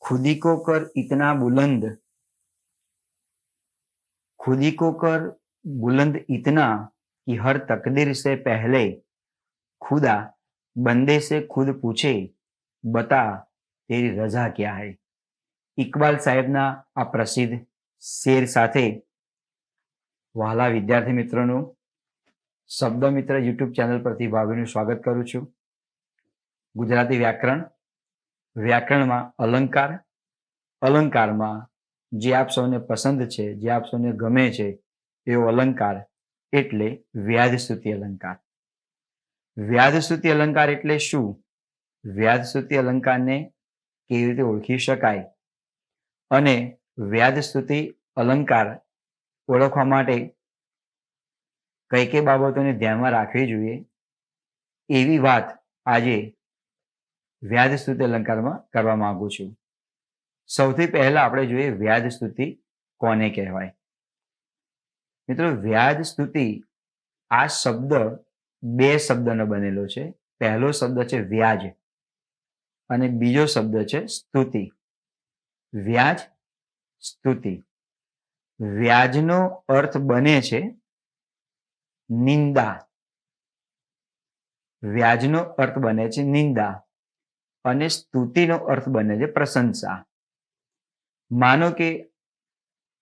खुदी को कर इतना बुलंद खुदी को कर बुलंद इतना कि हर तकदीर से पहले खुदा बंदे से खुद पूछे बता तेरी रजा क्या है। ઇકબાલ સાહેબના આ પ્રસિદ્ધ શેર સાથે વહાલા વિદ્યાર્થી મિત્રોનું શબ્દ મિત્ર યુટ્યુબ ચેનલ પરથી ભાવિનું સ્વાગત કરું છું। ગુજરાતી વ્યાકરણમાં અલંકાર, અલંકારમાં જે આપ સૌને પસંદ છે, જે આપ સૌને ગમે છે એવો અલંકાર એટલે વ્યાજસ્તુતિ અલંકાર। વ્યાજસ્તુતિ અલંકાર એટલે શું? વ્યાજસ્તુતિ અલંકારને કેવી રીતે ઓળખી શકાય અને વ્યાજસ્તુતિ અલંકાર ઓળખવા માટે કઈ કઈ બાબતોને ધ્યાનમાં રાખવી જોઈએ એવી વાત આજે વ્યાજસ્તુતિ અલંકારમાં કરવા માંગુ છું। સૌથી પહેલા આપણે જોઈએ વ્યાજસ્તુતિ કોને કહેવાય। મિત્રો, વ્યાજસ્તુતિ આ શબ્દ બે શબ્દનો બનેલો છે। પહેલો શબ્દ છે વ્યાજ અને બીજો શબ્દ છે સ્તુતિ। વ્યાજ, સ્તુતિ। વ્યાજનો અર્થ બને છે નિંદા, વ્યાજનો અર્થ બને છે નિંદા અને સ્તુતિનો અર્થ બને છે પ્રશંસા। માનો કે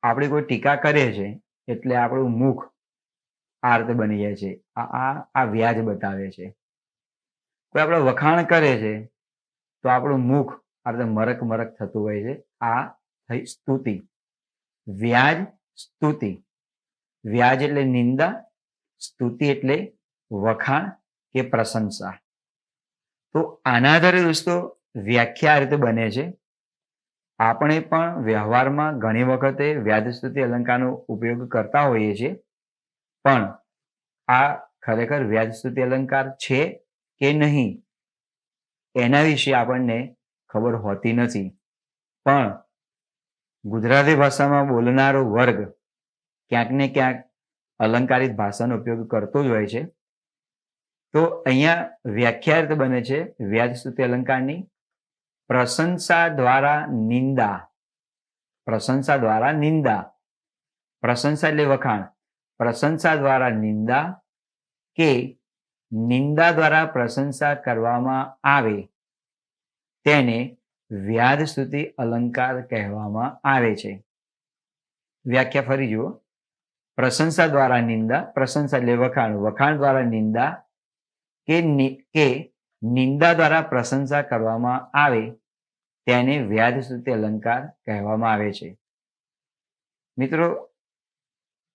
આપણે કોઈ ટીકા કરે છે એટલે આપણું મુખ આ રીતે બની જાય છે, આ વ્યાજ બતાવે છે। કોઈ આપણે વખાણ કરે છે તો આપણું મુખ આ રીતે મરક મરક થતું હોય છે, આ થઈ સ્તુતિ। વ્યાજ, સ્તુતિ। વ્યાજ એટલે નિંદા, સ્તુતિ એટલે વખાણ કે પ્રશંસા। તો આના આધારે દોસ્તો વ્યાખ્યા આ રીતે બને છે। આપણે પણ વ્યવહારમાં ઘણી વખતે વ્યાજસ્તુતિ અલંકારનો ઉપયોગ કરતા હોઈએ છીએ, પણ આ ખરેખર વ્યાજસ્તુતિ અલંકાર છે કે નહીં એના વિશે આપણને ખબર હોતી નથી। પણ ગુજરાતી ભાષામાં બોલનારો વર્ગ ક્યાંક ને ક્યાંક અલંકારિત ભાષાનો ઉપયોગ કરતો જ હોય છે। તો અહીંયા વ્યાખ્યા રીતે બને છે વ્યાજસ્તુતિ અલંકારની પ્રશંસા દ્વારા નિંદા। પ્રશંસા દ્વારા નિંદા, પ્રશંસા એટલે વખાણ, પ્રશંસા દ્વારા નિંદા કે નિંદા દ્વારા પ્રશંસા કરવામાં આવે તેને વ્યાજસ્તુતિ અલંકાર કહેવામાં આવે છે। વ્યાખ્યા ફરી જુઓ। પ્રશંસા દ્વારા નિંદા, પ્રશંસા એટલે વખાણ, વખાણ દ્વારા નિંદા કે નિંદા દ્વારા પ્રશંસા કરવામાં આવે તેને વ્યાજસ્તુતિ અલંકાર કહેવામાં આવે છે। મિત્રો,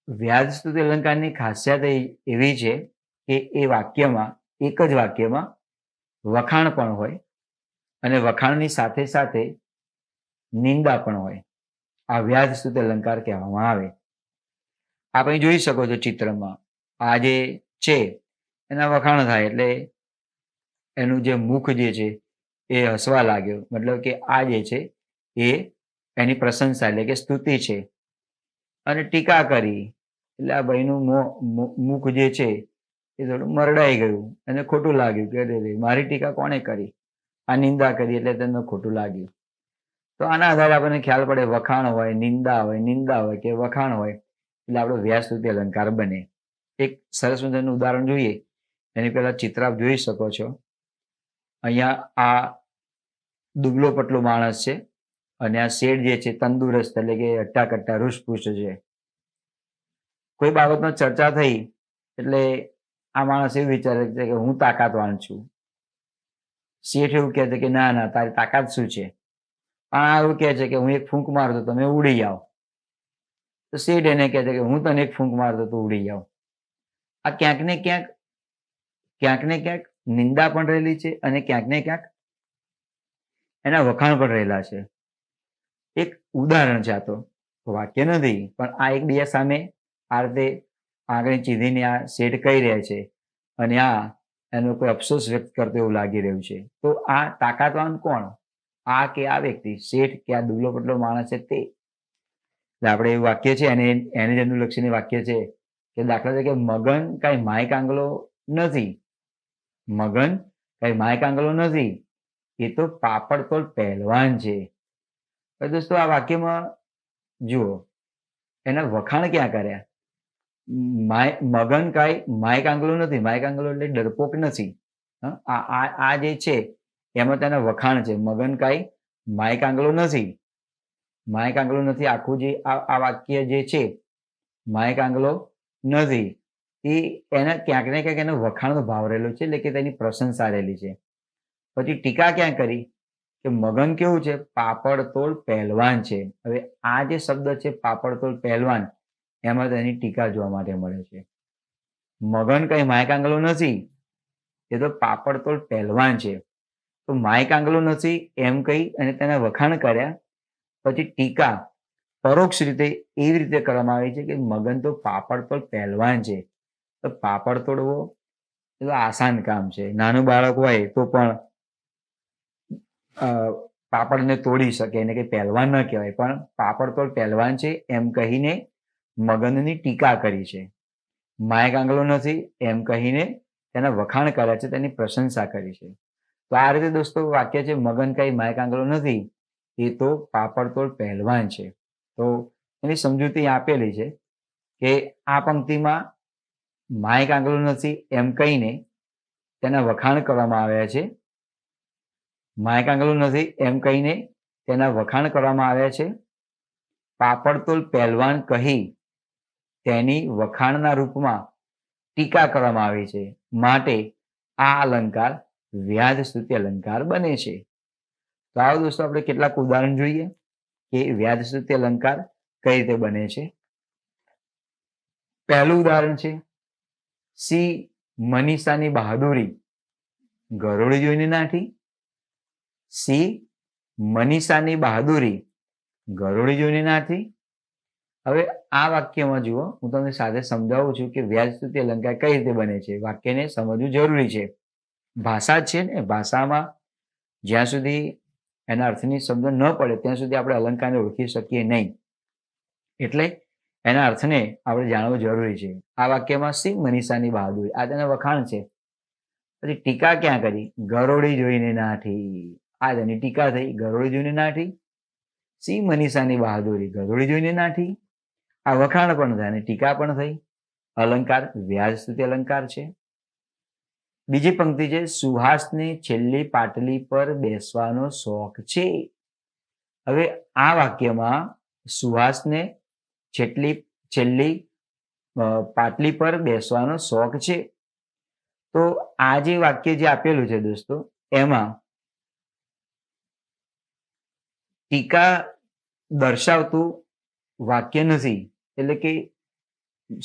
વ્યાજસ્તુતિ અલંકારની ખાસિયત એવી છે કે એ વાક્યમાં, એક જ વાક્યમાં વખાણ પણ હોય અને વખાણની સાથે સાથે નિંદા પણ હોય। આ વ્યાજસ્તુતિ અલંકાર કહેવામાં આવે। આપણે જોઈ શકો છો ચિત્રમાં, આ જે છે એના વખાણ થાય એટલે એનું જે મુખ જે છે એ હસવા લાગ્યો, મતલબ કે આ જે છે એ એની પ્રશંસા એટલે કે સ્તુતિ છે। અને ટીકા કરી એટલે આ ભાઈનું મુખ જે છે એ થોડું મરડાઈ ગયું, એને ખોટું લાગ્યું કે મારી ટીકા કોણે કરી, આ નિંદા કરી એટલે તેને ખોટું લાગ્યું। તો આના આધારે આપણને ખ્યાલ પડે વખાણ હોય, નિંદા હોય, નિંદા હોય કે વખાણ હોય એટલે આપણો વ્યાજસ્તુતિ અલંકાર બને। એક સરસ મજાનું ઉદાહરણ જોઈએ, એની પહેલા ચિત્ર આપ જોઈ શકો છો। અહીંયા આ દુબળો પતલો માણસ છે અને આ શેઠ જે છે તંદુરસ્ત એટલે કે હટ્ટાકટ્ટા રૂષ્ટપુષ્ટ છે। કોઈ બાબતમાં ચર્ચા થઈ એટલે આ માણસ એવું વિચારે છે કે હું તાકાતવાન છું। શેઠ એવું કહે છે કે ના ના, તારી તાકાત શું છે? આ એવું કહે છે કે હું એક ફૂંક મારતો તમે ઉડી જાઓ, તો શેઠ એને કહે છે કે હું તને એક ફૂંક મારતો તો ઉડી જાઓ। આ ક્યાંક ને ક્યાંક નિંદા પણ રહેલી છે અને ક્યાંક ને ક્યાંક એના વખાણ પણ રહેલા છે। એક ઉદાહરણ છે, આ તો વાક્ય નથી, પણ આ એકબીજા સામે આ રીતે આંગળી ચીધીને આ શેઠ કહી રહ્યા છે અને આ એનો કોઈ અફસોસ વ્યક્ત કરતો એવું લાગી રહ્યું છે। તો આ તાકાતવાન કોણ? આ કે આ વ્યક્તિ, શેઠ કે આ દુબળો પતલો માણસ છે તે? એટલે આપણે એવું વાક્ય છે એને જ અનુલક્ષીને વાક્ય છે કે દાખલા તરીકે મગન કઈ માય કાંગલો નથી, મગન કઈ માય કાંગલો નથી, એ તો પાપડ તોલ પહેલવાન છે। હવે દોસ્તો આ વાક્યમાં જુઓ, એના વખાણ ક્યાં કર્યા? મગન કાંઈ માય કાંગલો નથી. માય કાંગલો એટલે ડરપોક નથી. આ જે છે એમાં તેના વખાણ છે. મગન કાંઈ માય કાંગલો નથી. માય કાંગલો નથી આખું જે આ વાક્ય જે છે માય કાંગલો નથી એ એના ક્યાંક ને ક્યાંક એનો વખાણનો ભાવ રહેલો છે, એટલે કે તેની પ્રશંસા રહેલી છે. પછી ટીકા ક્યાં કરી કે મગન કેવું છે? પાપડતોડ પહેલવાન છે. હવે આ જે શબ્દ છે પાપડતોડ પહેલવાન, એમાં તેની ટીકા જોવા માટે મળે છે. મગન કઈ માય કાંગલો નથી, એ તો પાપડતોડ પહેલવાન છે. તો માય કાંગલો નથી એમ કહી અને તેના વખાણ કર્યા. પછી ટીકા પરોક્ષ રીતે એવી રીતે કરવામાં આવી છે કે મગન તો પાપડતોડ પહેલવાન છે. તો પાપડ તોડવો એ તો આસાન કામ છે. નાનું બાળક હોય તો પણ પાપડને તોડી શકે, એને કઈ પહેલવાન ન કહેવાય, પણ પાપડ તોડ પહેલવાન છે એમ કહીને મગનની ટીકા કરી છે. માય કાંગલો નથી એમ કહીને તેના વખાણ કર્યા છે, તેની પ્રશંસા કરી છે. તો આ રીતે દોસ્તો વાક્ય છે મગન કઈ માય કાંગલો નથી, એ તો પાપડ તોડ પહેલવાન છે. તો એની સમજૂતી આપેલી છે કે આ પંક્તિમાં માય કાંગલો નથી એમ કહીને તેના વખાણ કરવામાં આવ્યા છે. માય કાંગલો નથી એમ કહીને તેના વખાણ કરવામાં આવ્યા છે. પાપડતોલ પહેલવાન કહી તેની વખાણના રૂપમાં ટીકા કરવામાં આવી છે, માટે આ અલંકાર વ્યાજ સ્તુતિ અલંકાર બને છે. તો આવો દોસ્તો આપણે કેટલાક ઉદાહરણ જોઈએ કે વ્યાજ સ્તુતિ અલંકાર કઈ રીતે બને છે. પહેલું ઉદાહરણ છે, સી મનીષાની બહાદુરી ગરોળી જોઈને નાઠી. સી મનીષાની બહાદુરી ગરોળી જોઈને નાઠી. હવે આ વાક્યમાં જુઓ, હું તમને સાથે સમજાવું છું કે વ્યાજ સ્તુતિ અલંકાર કઈ રીતે બને છે. વાક્યને સમજવું જરૂરી છે. ભાષા છે ને, ભાષામાં જ્યાં સુધી એના અર્થની સમજણ ન પડે ત્યાં સુધી આપણે અલંકારને ઓળખી શકીએ નહીં. એટલે એના અર્થને આપણે જાણવું જરૂરી છે. આ વાક્યમાં સી મનીષાની બહાદુરી, આ તેના વખાણ છે. પછી ટીકા ક્યાં કરી? ગરોળી જોઈને નાઠી, આ તેની ટીકા થઈ. ગરોળી જોઈને નાઠી. સી મનીષાની બહાદુરી ગરોળી જોઈને નાઠી, આ વખાણ પણ થાય અને ટીકા પણ થઈ. અલંકાર વ્યાજ સ્તુતિ અલંકાર છે. બીજી પંક્તિ છે, સુહાસને છેલ્લી પાટલી પર બેસવાનો શોખ છે. હવે આ વાક્યમાં સુહાસને છેલ્લી પાટલી પર બેસવાનો શોખ છે. તો આ જે વાક્ય જે આપેલું છે દોસ્તો, એમાં ટીકા દર્શાવતું વાક્ય નથી. એટલે કે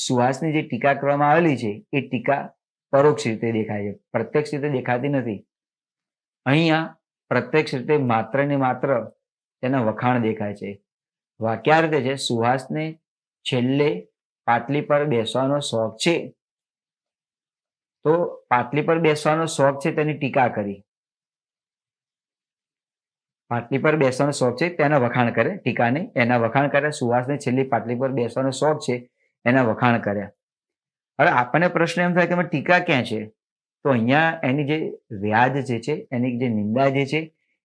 સુહાસની જે ટીકા કરવામાં આવેલી છે એ ટીકા પરોક્ષ રીતે દેખાય છે, પ્રત્યક્ષ રીતે દેખાતી નથી. અહીંયા પ્રત્યક્ષ રીતે માત્ર ને માત્ર તેના વખાણ દેખાય છે. વાક્ય આ રીતે છે, સુહાસને છેલ્લે પાટલી પર બેસવાનો શોખ છે. તો પાટલી પર બેસવાનો શોખ છે તેની ટીકા કરી. પાટલી પર બેસવાનો શોખ છે તેના વખાણ કરે, ટીકા નહીં. એના વખાણ કર્યા. સુહાસને છેલ્લી પાટલી પર બેસવાનો શોખ છે એના વખાણ કર્યા. હવે આપણને પ્રશ્ન એમ થાય કે ટીકા ક્યાં છે? તો અહીંયા એની જે વ્યાજ જે છે, એની જે નિંદા જે છે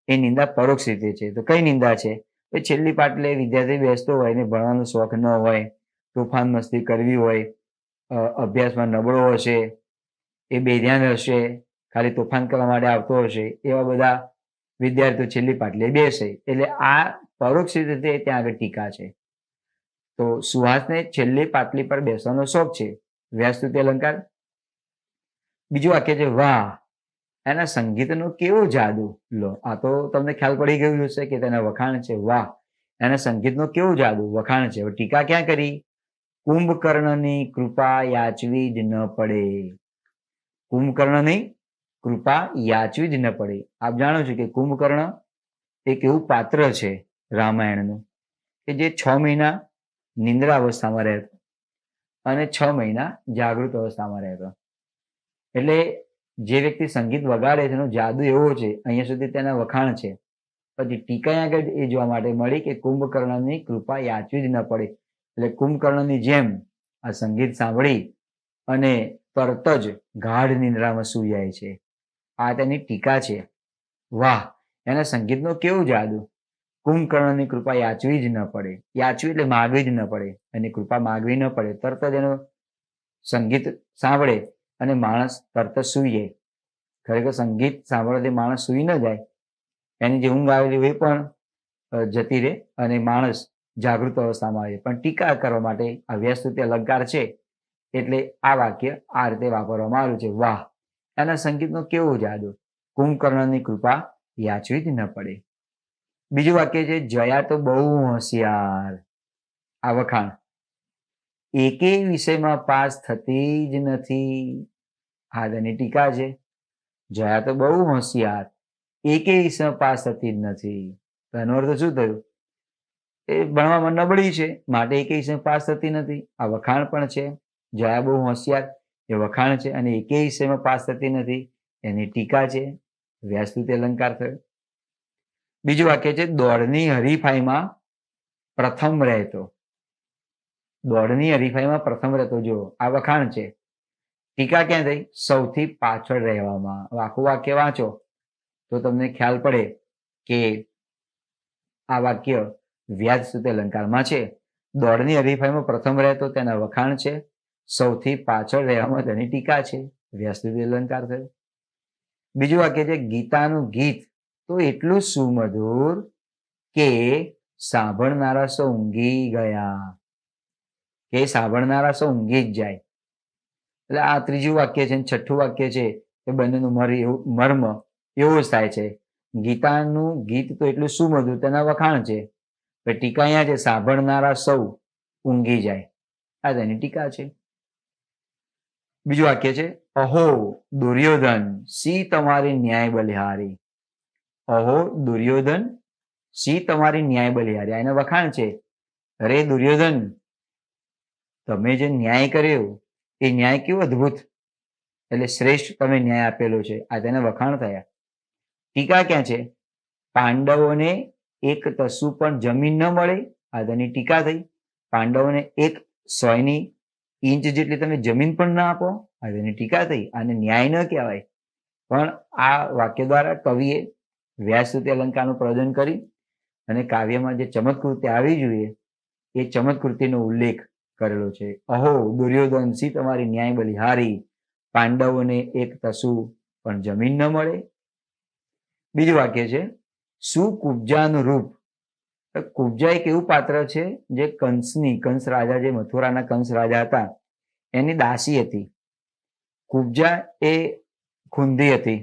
એ નિંદા પરોક્ષ રીતે છે. તો કઈ નિંદા છે? છેલ્લી પાટલે વિદ્યાર્થી બેસતો હોય ને ભણવાનો શોખ ન હોય, તોફાન મસ્તી કરવી હોય, અભ્યાસમાં નબળો હશે, એ બેધ્યાન હશે, ખાલી તોફાન કરવા માટે આવતો હશે, એવા બધા વિદ્યાર્થીઓ છેલ્લી પાટલે બેસે. એટલે આ પરોક્ષ રીતે ત્યાં આગળ ટીકા છે. તો સુહાસને છેલ્લી પાટલી પર બેસવાનો શોખ છે, વ્યાજ સ્તુતિ અલંકાર. બીજું વાક્ય છે, વાહ એના સંગીતનો કેવો જાદુ. લો, આ તો તમને ખ્યાલ પડી ગયું હશે કે તેના વખાણ છે. વાહ એના સંગીતનો કેવો જાદુ, વખાણ છે. ટીકા ક્યાં કરી? કુંભકર્ણની કૃપા યાચવી જ ન પડે. કુંભકર્ણની કૃપા યાચવી જ ન પડે. આપ જાણો છો કે કુંભકર્ણ એક એવું પાત્ર છે રામાયણનું કે જે 6 મહિના નિંદ્રા અવસ્થામાં રહેતો અને 6 મહિના જાગૃત અવસ્થામાં રહેતો. એટલે જે વ્યક્તિ સંગીત વગાડે છે એનો જાદુ એવો છે, અહીંયા સુધી તેના વખાણ છે. પછી ટીકા આગળ એ જોવા માટે મળી કે કુંભકર્ણની કૃપા યાચવી જ ન પડે. એટલે કુંભકર્ણની જેમ આ સંગીત સાંભળી અને તરત જ ગાઢ નિંદ્રામાં સૂઈ જાય છે. આ તેની ટીકા છે. વાહ એના સંગીતનો કેવું જાદુ. કુંભકર્ણની કૃપા યાચવી જ ન પડે. યાચવી એટલે માગવી જ ન પડે, અને કૃપા માગવી ન પડે. તરત જ એનું સંગીત સાંભળે અને માણસ તરત જ સૂઈ જાય. ખરેખર સંગીત સાંભળવાથી માણસ સૂઈ ન જાય, એની જે ઊંઘ આવેલી હોય એ પણ જતી રહે અને માણસ જાગૃત અવસ્થામાં આવે. પણ ટીકા કરવા માટે આ વ્યસ્તુતિ અલંકાર છે, એટલે આ વાક્ય આ રીતે વાપરવામાં આવ્યું છે. વાહ, એના સંગીતનો કેવો જાદુ! કુંભકર્ણની કૃપા યાચવી જ ન પડે. બીજું વાક્ય છે, જયા તો બહુ હોશિયાર. આ વખાણ. એકેય વિષયમાં પાસ થતી જ નથી. હા, તેની ટીકા છે. જયા તો બહુ હોશિયાર, એકેય વિષયમાં પાસ થતી જ નથી. તો એનો અર્થ શું થયું? એ ભણવામાં નબળી છે, માટે એકેય વિષયમાં પાસ થતી નથી. આ વખાણ પણ છે. જયા બહુ હોશિયાર એ વખાણ છે, અને એકેય વિષયમાં પાસ થતી નથી એની ટીકા છે. વ્યાસસ્તુતિ અલંકાર થયો. બીજું વાક્ય છે, દોડની હરીફાઈમાં પ્રથમ રહેતો. દોડની હરીફાઈમાં પ્રથમ રહેતો. જો આ વખાણ છે. ટીકા ક્યાં થઈ? સૌથી પાછળ રહેવામાં. આખું વાક્ય વાંચો તો તમને ખ્યાલ પડે કે આ વાક્ય વ્યાસસ્તુતિ અલંકારમાં છે. દોડની હરીફાઈમાં પ્રથમ રહેતો તેના વખાણ છે. સૌથી પાછળ રહેવામાં તેની ટીકા છે. વ્યાસસ્તુતિ અલંકાર થયો. બીજું વાક્ય છે, ગીતાનું ગીત તો એટલું સુમધુર કે સાંભળનારા સૌ ઊંઘી ગયા. કે સાંભળનારા સૌ ઊંઘી જ જાય. એટલે આ ત્રીજું વાક્ય છે. છઠ્ઠું વાક્ય છે એ બંનેનું મર્મ એવો જ થાય છે. ગીતાનું ગીત તો એટલું સુમધુર તેના વખાણ છે. ટીકા અહીંયા છે, સાંભળનારા સૌ ઊંઘી જાય. આ તેની ટીકા છે. બીજું વાક્ય છે, અહો દુર્યોધન સી તમારી ન્યાય બલિહારી. અહો દુર્યોધન સી તમારી ન્યાય બલિહારી. એના વખાણ છે. અરે દુર્યોધન, તમે જે ન્યાય કર્યો એ ન્યાય કેવો અદ્ભુત, એટલે શ્રેષ્ઠ તમે ન્યાય આપેલો છે. આ તેના વખાણ થયા. ટીકા ક્યાં છે? પાંડવોને એક તસુ પણ જમીન ન મળે. આ તેની ટીકા થઈ. પાંડવોને એક 100 ઇંચ જેટલી તમે જમીન પણ ના આપો. આ તેની ટીકા થઈ. આને ન્યાય ન કહેવાય. પણ આ વાક્ય દ્વારા કવિએ વ્યાસસ્તુતિ અલંકારનું પ્રયોજન કરી અને કાવ્યમાં જે ચમત્કૃતિ આવી જોઈએ એ ચમત્કૃતિનો ઉલ્લેખ કરેલો છે. અહો દુર્યોધન સી તમારી ન્યાય બલિહારી, પાંડવોને એક તસુ પણ જમીન ન મળે. બીજું વાક્ય છે, સુકુબ્જાનું રૂપ. કુબ્જા એક એવું પાત્ર છે જે કંસ રાજા, જે મથુરાના કંસ રાજા હતા, એની દાસી હતી. કુબ્જા એ ખૂંધી હતી,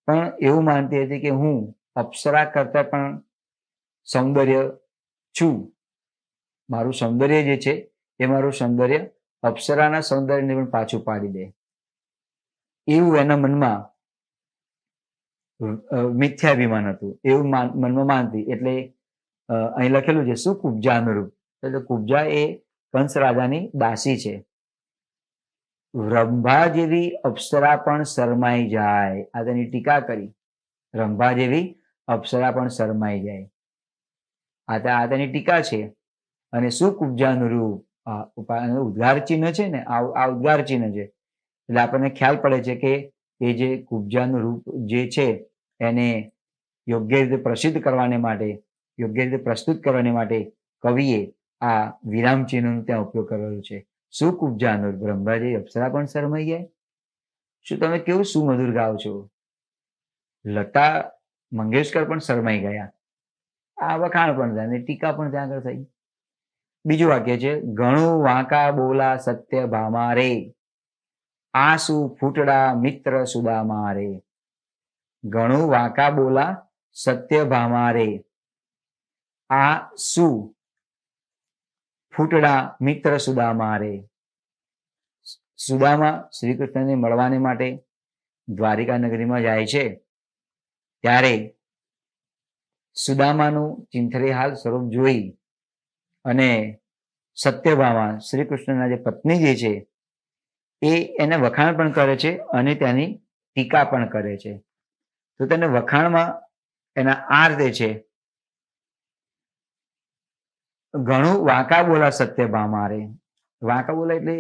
પણ એવું માનતી હતી કે હું અપ્સરા કરતા પણ સૌંદર્ય છું. મારું સૌંદર્ય જે છે એ મારું સૌંદર્ય અપ્સરાના સૌંદર્યને પણ પાછું પાડી દે, એવું એના મનમાં મિથ્યાભિમાન હતું. એવું મનમાં માનતી. એટલે અહીં લખેલું છે, શું કુબ્જાનું રૂપ. એટલે કુબ્જા એ કંસ રાજાની દાસી છે. રંભા જેવી અપ્સરા પણ શરમાઈ જાય. આ તેની ટીકા કરી. રંભા જેવી અપ્સરા પણ શરમાઈ જાય. આ તેની ટીકા છે. અને શું કુબ્જાનું રૂપ, ઉદ્ગાર ચિહ્ન છે ને, આ ઉદ્ગાર ચિહ્ન છે. એટલે આપણને ખ્યાલ પડે છે કે એ જે કુબ્જાનું રૂપ જે છે એને યોગ્ય રીતે પ્રસિદ્ધ કરવાને માટે, યોગ્ય રીતે પ્રસ્તુત કરવાને માટે કવિએ આ વિરામ ચિહ્નનો ત્યાં ઉપયોગ કરેલો છે. શું કુબ્જાનું બ્રહ્માજી અપ્સરા પણ શરમાઈ જાય. શું તમે કેવું સુમધુર ગાઓ છો. લતા મંગેશકર પણ શરમાઈ ગયા. આ વખાણ પણ થાય અને ટીકા પણ ત્યાં આગળ થઈ. બીજું વાક્ય છે, ઘણું વાંકા બોલા સત્ય ભામા રે, આંસુ ફૂટડા મિત્ર સુદામા રે. ઘણું વાંકા બોલા સત્ય ભામા રે, આ શું ફૂટડા મિત્ર સુદામા રે. સુદામા શ્રી કૃષ્ણને મળવાને માટે દ્વારિકા નગરીમાં જાય છે, ત્યારે સુદામાનું ચિંથરે હાલ સ્વરૂપ જોઈ અને સત્યભામા શ્રી કૃષ્ણના જે પત્ની જે છે એ એને વખાણ પણ કરે છે અને તેની ટીકા પણ કરે છે. તો તેને વખાણમાં એના આ રીતે છે, ઘણું વાંકા બોલા સત્યભામા રે. વાંકા બોલા એટલે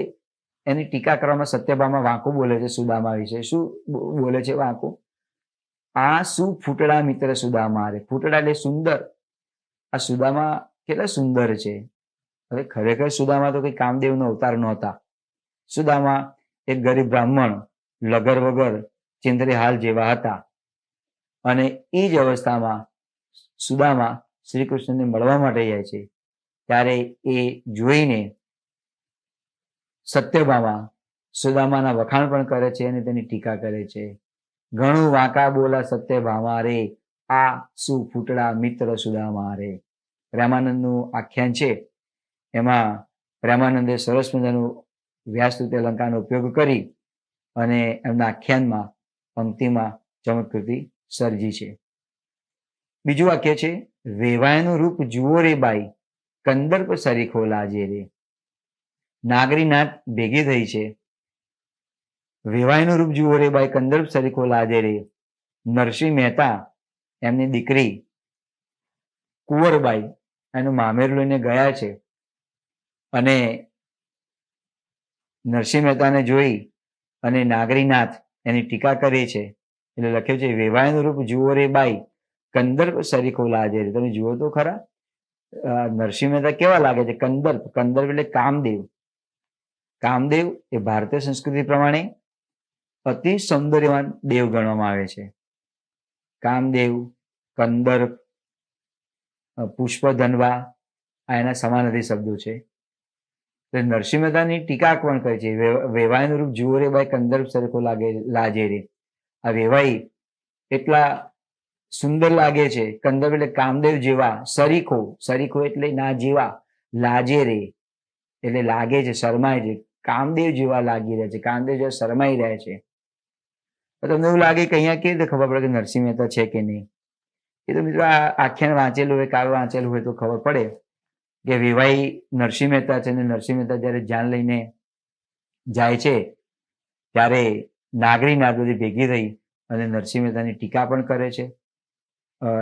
એની ટીકા કરવામાં સત્યભામા વાંકું બોલે છે સુદામા વિશે. શું બોલે છે વાંકું? આ શું ફૂટડા મિત્ર સુદામા રે. ફૂટડા એટલે સુંદર, આ સુદામા કેટલા સુંદર છે. હવે ખરેખર સુદામા તો કઈ કામદેવનો અવતાર નહોતા. સુદામા એક ગરીબ બ્રાહ્મણ, લગર વગર ચિંદરે હાલ જેવા હતા. અને એ જ અવસ્થામાં સુદામા શ્રી કૃષ્ણને મળવા માટે જાય છે. ત્યારે એ જોઈને સત્યભામા સુદામાના વખાણ પણ કરે છે અને તેની ટીકા કરે છે. ઘણું વાંકા બોલા સત્યભામા રે, આ શું ફૂટડા મિત્ર સુદામા રે. પ્રેમાનંદનું આખ્યાન છે, એમાં પ્રેમાનંદે સરસ મજાનું વ્યાસસ્તુતિ અલંકારનો ઉપયોગ કરી અને એમના આખ્યાનમાં પંક્તિમાં ચમત્કૃતિ સર્જી છે. બીજું વાક્ય છે, વેવાયનું રૂપ જુઓ રે બાઈ, કંદર્પ સરીખો લાજે રે. નાગરી નાત ભેગી થઈ છે. વેવાયનું રૂપ જુઓ રે બાઈ, કંદર્પ સરીખો લાજે રે. નરસિંહ મહેતા એમની દીકરી કુંવરબાઈ એનું મામેરું લઈને ગયા છે અને નરસિંહ મહેતાને જોઈ અને નાગરીનાથ એની ટીકા કરી છે. એટલે લખ્યું છે, વેવાયનું રૂપ જુઓ રે બાઈ, કંદર્પ સરીખો લાજે રે. તમે જુઓ તો ખરા, નરસિંહ મહેતા કેવા લાગે છે? કંદર્પ. કંદર્પ એટલે કામદેવ. કામદેવ એ ભારતીય સંસ્કૃતિ પ્રમાણે અતિ સૌંદર્યવાન દેવ ગણવામાં આવે છે. કામદેવ, કંદર્પ, પુષ્પધનવા આ એના સમાનાર્થી શબ્દો છે. નરસિંહ મહેતાની ટીકા પણ કરે છે, વેવાયનું રૂપ જુઓ રે બાઈ, કંદર્પ સરીખો લાજે રે. આ વેવાઈ એટલા સુંદર લાગે છે. કંદર્પ એટલે કામદેવ જેવા. સરીખો, સરીખો એટલે ના જેવા. લાજે રે એટલે લાગે છે, શરમાય છે. કામદેવ જેવા લાગી રહ્યા છે, કામદેવ જેવા શરમાઈ રહ્યા છે. તમને એવું લાગે કે અહીંયા કેવી રીતે ખબર પડે કે નરસિંહ મહેતા છે કે નહીં? એ તો મિત્રો આ આખ્યાન વાંચેલું હોય, કાવ્ય વાંચેલું હોય તો ખબર પડે કે વેવાઈ નરસિંહ મહેતા છે. અને નરસિંહ મહેતા જ્યારે જાન લઈને જાય છે ત્યારે નાગરી નાત બધી ભેગી થઈ અને નરસિંહ મહેતાની ટીકા પણ કરે છે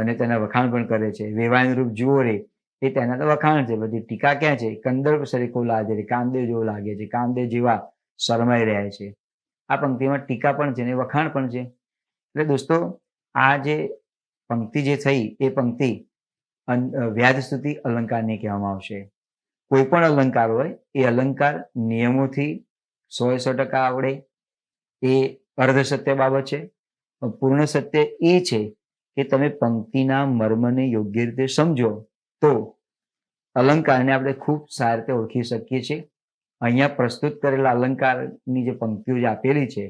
અને તેના વખાણ પણ કરે છે. વેવાયનું રૂપ જુઓ રે એ તેના તો વખાણ છે, બધી ટીકા ક્યાં છે? કંદર્પ સરીખો લાજે રે, કામદેવ જેવો લાગે છે, કામદેવ જેવા શરમાઈ રહ્યા છે. આ પંક્તિમાં ટીકા પણ છે અને વખાણ પણ છે. એટલે દોસ્તો, આ જે પંક્તિ જે થઈ એ પંક્તિ વ્યાજસ્તુતિ અલંકારની કહેવામાં આવશે. કોઈ પણ અલંકાર હોય એ અલંકાર નિયમોથી 100% આવડે એ અર્ધ સત્ય બાબત છે. પૂર્ણ સત્ય એ છે કે તમે પંક્તિના મર્મને યોગ્ય રીતે સમજો તો અલંકારને આપણે ખૂબ સારી રીતે ઓળખી શકીએ છીએ. અહીંયા પ્રસ્તુત કરેલા અલંકારની જે પંક્તિઓ જે આપેલી છે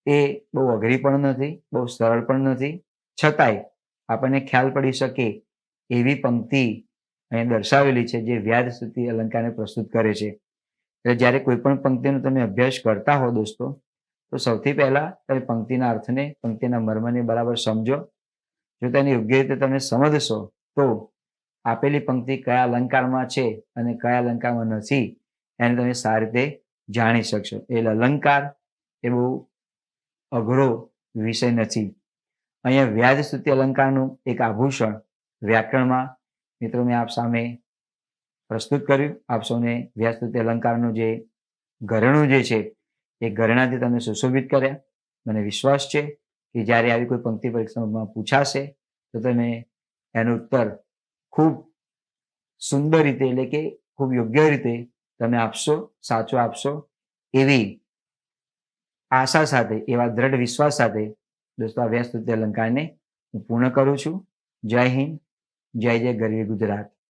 એ બહુ અઘરી પણ નથી, બહુ સરળ પણ નથી, છતાંય આપણને ખ્યાલ પડી શકે એવી પંક્તિ અહીંયા દર્શાવેલી છે જે વ્યાજસ્તુતિ અલંકારને પ્રસ્તુત કરે છે. એટલે જ્યારે કોઈ પણ પંક્તિનો તમે અભ્યાસ કરતા હો દોસ્તો, તો સૌથી પહેલા તમે પંક્તિના અર્થને, પંક્તિના મર્મને બરાબર સમજો. જો તેને યોગ્ય રીતે તમે સમજશો તો આપેલી પંક્તિ કયા અલંકારમાં છે અને કયા અલંકારમાં નથી એને તમે સારી રીતે જાણી શકશો. એટલે અલંકાર એ બહુ અઘરો વિષય નથી. અહીંયા વ્યાજસ્તુતિ અલંકારનું એક આભૂષણ વ્યાકરણમાં મિત્રો મેં આપ સામે પ્રસ્તુત કર્યું. આપ સૌને વ્યાજસ્તુતિ અલંકારનું જે ઘરેણું જે છે એ ઘરેણાથી તમે સુશોભિત કર્યા. મને વિશ્વાસ છે કે જ્યારે આવી કોઈ પંક્તિ પરીક્ષામાં પૂછાશે તો તમે એનો ઉત્તર ખૂબ સુંદર રીતે, એટલે કે ખૂબ યોગ્ય રીતે તમે આપશો, સાચો આપશો એવી આશા સાથે, એવા દ્રઢ વિશ્વાસ સાથે દોસ્તો આ વ્યાજસ્તુતિ અલંકારને હું પૂર્ણ કરું છું. જય હિન્દ, જય જય ગરવી ગુજરાત.